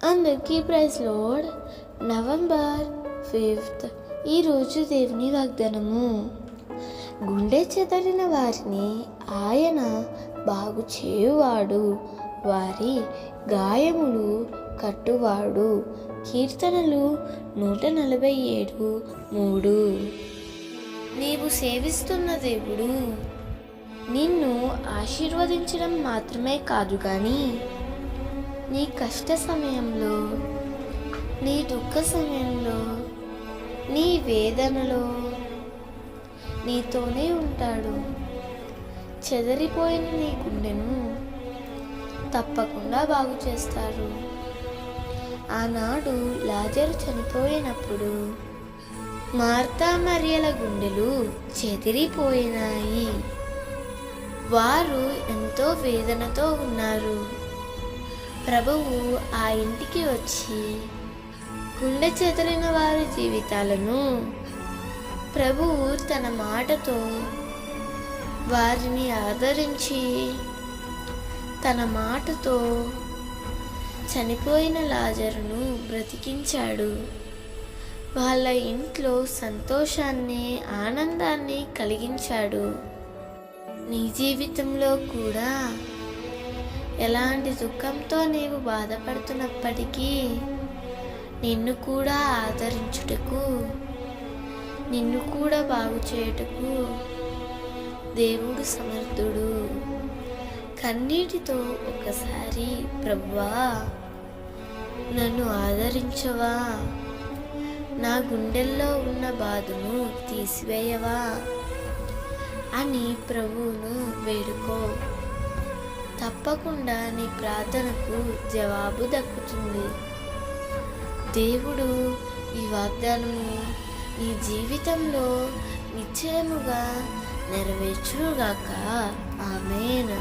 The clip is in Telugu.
అందరికీ ప్రైజ్ లార్డ్. నవంబర్ 5th ఈరోజు దేవుని వాగ్దానము. గుండె చెదరిన వారిని ఆయన బాగు చేయువాడు, వారి గాయములు కట్టువాడు. కీర్తనలు 147:3. నీవు సేవిస్తున్న దేవుడు నిన్ను ఆశీర్వదించడం మాత్రమే కాదు కానీ నీ కష్ట సమయంలో, నీ దుఃఖ సమయంలో, నీ వేదనలో నీతోనే ఉంటాడు. చెదరిపోయిన నీ గుండెను తప్పకుండా బాగు చేస్తారు. ఆనాడు లాజరు చనిపోయినప్పుడు మార్తా మరియల గుండెలు చెదిరిపోయినాయి. వారు ఎంతో వేదనతో ఉన్నారు. ప్రభువు ఆ ఇంటికి వచ్చి గుండె చెదిరిన వారి జీవితాలను ప్రభువు తన మాటతో వారిని ఆదరించి, తన మాటతో చనిపోయిన లాజరును బ్రతికించాడు. వాళ్ళ ఇంట్లో సంతోషాన్ని, ఆనందాన్ని కలిగించాడు. నీ జీవితంలో కూడా ఎలాంటి దుఃఖంతో నీవు బాధపడుతున్నప్పటికీ నిన్ను కూడా ఆదరించుటకు, నిన్ను కూడా బాగు చేయుటకు దేవుడు సమర్థుడు. కన్నీటితో ఒకసారి ప్రభువా నన్ను ఆదరించవా, నా గుండెల్లో ఉన్న బాధను తీసివేయవా అని ప్రభువును వేడుకో. తప్పకుండా నీ ప్రార్థనకు జవాబు దక్కుతుంది. దేవుడు ఈ వాగ్దానము నీ జీవితంలో నిశ్చయముగా నెరవేర్చుగాక. ఆమేన్.